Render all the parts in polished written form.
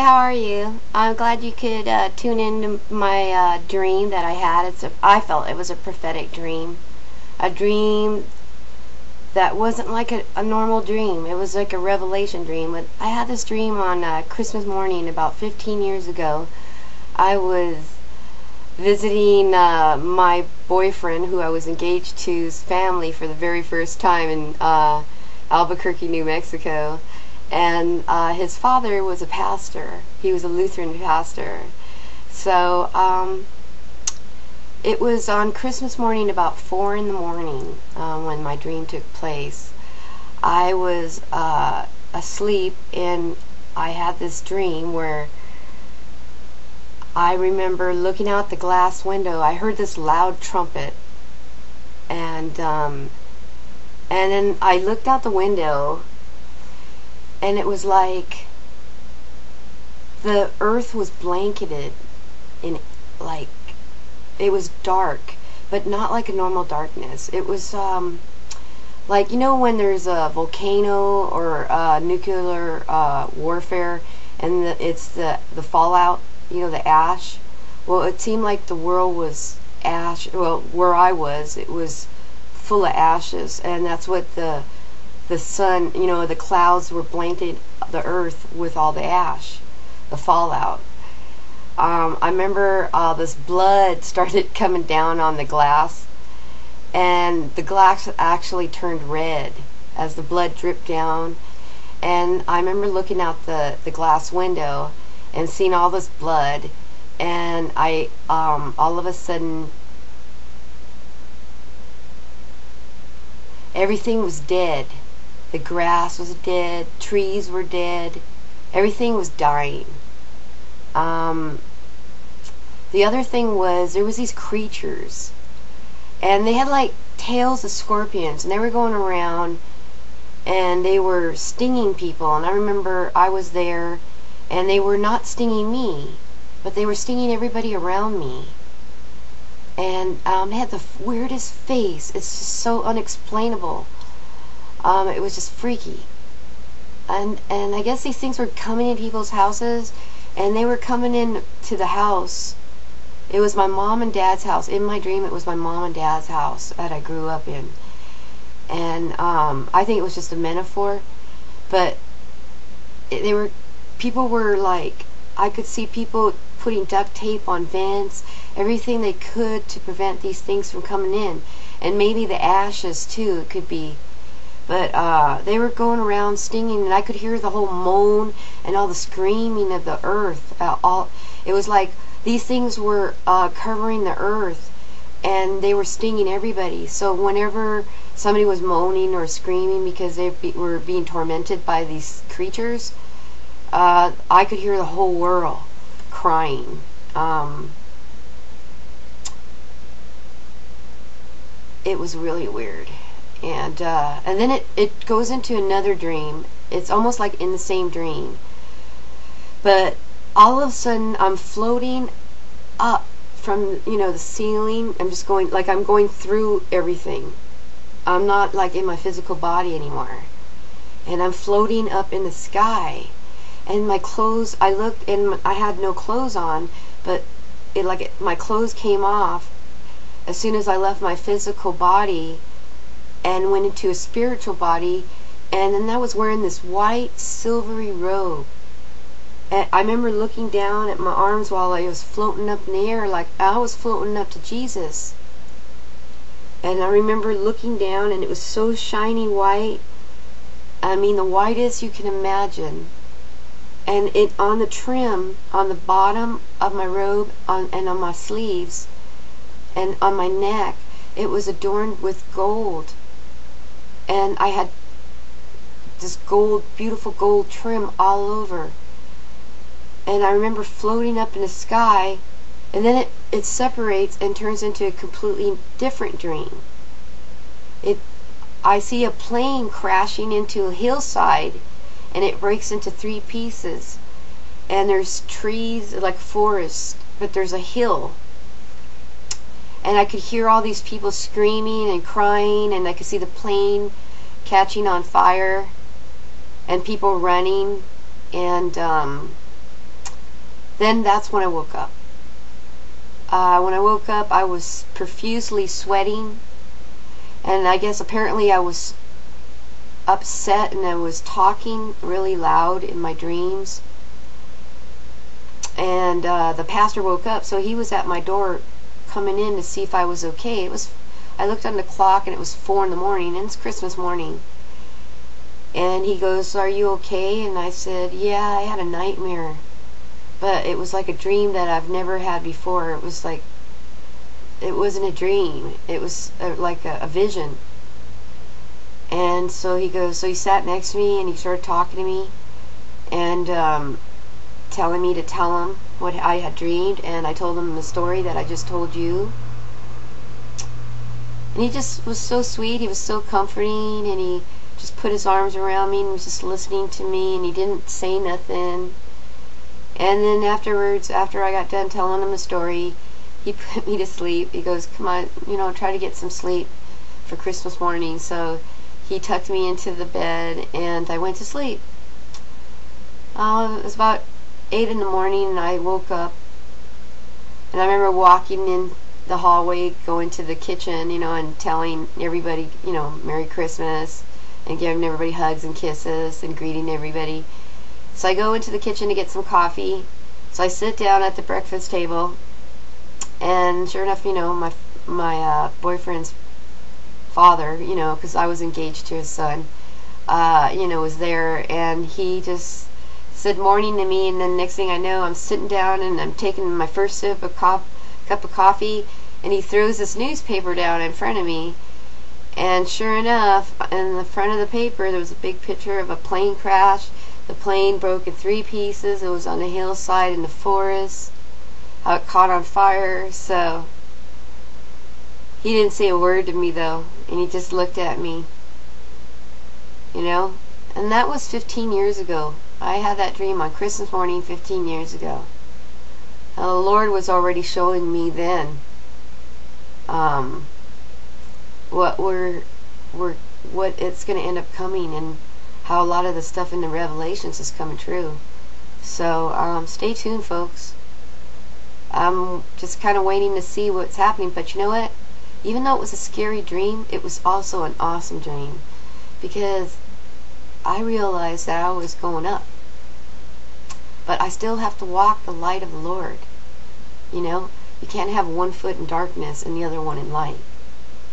how are you? I'm glad you could tune into my dream that I had. I felt it was a prophetic dream. A dream that wasn't like a normal dream. It was like a revelation dream. I had this dream on Christmas morning about 15 years ago. I was visiting my boyfriend, who I was engaged to's family for the very first time in Albuquerque, New Mexico. And his father was a pastor. He was a Lutheran pastor. So it was on Christmas morning about 4 in the morning when my dream took place. I was asleep, and I had this dream where I remember looking out the glass window. I heard this loud trumpet, and then I looked out the window, and it was like the earth was blanketed in, like, it was dark, but not like a normal darkness. It was like, you know, when there's a volcano or nuclear warfare, and it's the fallout, you know, the ash. Well, it seemed like the world was ash. Well, where I was, it was full of ashes, and that's what the sun, you know, the clouds were blanketed the earth with all the ash, the fallout. I remember this blood started coming down on the glass, and the glass actually turned red as the blood dripped down. And I remember looking out the glass window and seeing all this blood, and I all of a sudden everything was dead. The grass was dead, trees were dead, everything was dying. The other thing was, there was these creatures, and they had like tails of scorpions, and they were going around, and they were stinging people. And I remember I was there, and they were not stinging me, but they were stinging everybody around me. And they had the weirdest face. It's just so unexplainable. It was just freaky. And I guess these things were coming in people's houses, and they were coming in to the house. It was my mom and dad's house. In my dream, it was my mom and dad's house that I grew up in. And I think it was just a metaphor, but people were like, I could see people putting duct tape on vents, everything they could to prevent these things from coming in. And maybe the ashes too, it could be. But they were going around stinging, and I could hear the whole moan and all the screaming of the earth. It was like these things were covering the earth, and they were stinging everybody. So whenever somebody was moaning or screaming because they were being tormented by these creatures, I could hear the whole world crying. It was really weird. And then it goes into another dream. It's almost like in the same dream. But all of a sudden, I'm floating up from, you know, the ceiling. I'm just going, like, I'm going through everything. I'm not like in my physical body anymore. And I'm floating up in the sky. And my clothes, I looked, and I had no clothes on, but my clothes came off as soon as I left my physical body and went into a spiritual body. And then I was wearing this white silvery robe. And I remember looking down at my arms while I was floating up in the air, like I was floating up to Jesus. And I remember looking down, and it was so shiny white. I mean, the whitest you can imagine. And it on the trim, on the bottom of my robe, and on my sleeves, and on my neck, it was adorned with gold. And I had this gold, beautiful gold trim all over. And I remember floating up in the sky, and then it separates and turns into a completely different dream. I see a plane crashing into a hillside, and it breaks into 3 pieces. And there's trees, like forest, but there's a hill. And I could hear all these people screaming and crying, and I could see the plane catching on fire, and people running, and Then that's when I woke up. When I woke up, I was profusely sweating, and I guess apparently I was upset, and I was talking really loud in my dreams. And the pastor woke up, so he was at my door coming in to see if I was okay. I looked on the clock, and it was 4 in the morning, and it's Christmas morning. And he goes, "Are you okay?" And I said, "Yeah, I had a nightmare, but it was like a dream that I've never had before. It was like, it wasn't a dream. It was like a vision." And so he goes, so he sat next to me, and he started talking to me, and telling me to tell him what I had dreamed. And I told him the story that I just told you. And he just was so sweet. He was so comforting, and he just put his arms around me and was just listening to me, and he didn't say nothing. And then afterwards, after I got done telling him the story, he put me to sleep. He goes, "Come on, try to get some sleep for Christmas morning." So he tucked me into the bed, and I went to sleep. It was about 8 in the morning, and I woke up, and I remember walking in the hallway, going to the kitchen, and telling everybody, Merry Christmas, and giving everybody hugs and kisses and greeting everybody. So I go into the kitchen to get some coffee. So I sit down at the breakfast table, and sure enough, my boyfriend's father, because I was engaged to his son, was there, and he just said morning to me. And then next thing I know, I'm sitting down, and I'm taking my first sip of cup of coffee, and he throws this newspaper down in front of me. And sure enough, in the front of the paper, there was a big picture of a plane crash. The plane broke in 3 pieces. It was on a hillside in the forest. How it caught on fire. So he didn't say a word to me, though, and he just looked at me. And that was 15 years ago. I had that dream on Christmas morning 15 years ago. And the Lord was already showing me then what it's going to end up coming, and how a lot of the stuff in the Revelations is coming true. So stay tuned, folks. I'm just kind of waiting to see what's happening. But you know what? Even though it was a scary dream, it was also an awesome dream, because I realized that I was going up, but I still have to walk the light of the Lord. You can't have one foot in darkness and the other one in light.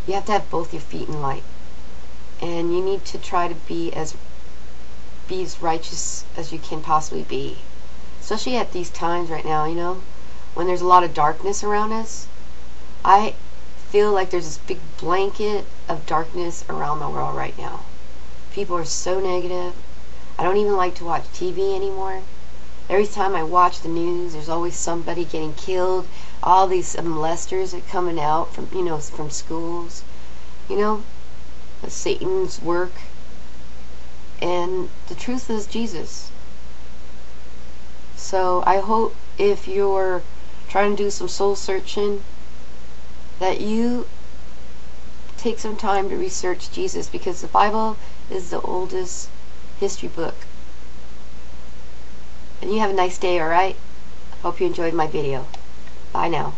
You have to have both your feet in light, and you need to try to be as righteous as you can possibly be, especially at these times right now. When there's a lot of darkness around us. I feel like there's this big blanket of darkness around the world right now. People are so negative. I don't even like to watch TV anymore. Every time I watch the news, there's always somebody getting killed. All these molesters are coming out from from schools. Satan's work. And the truth is Jesus. So I hope, if you're trying to do some soul searching, that you take some time to research Jesus, because the Bible is the oldest history book. And you have a nice day, alright? Hope you enjoyed my video. Bye now.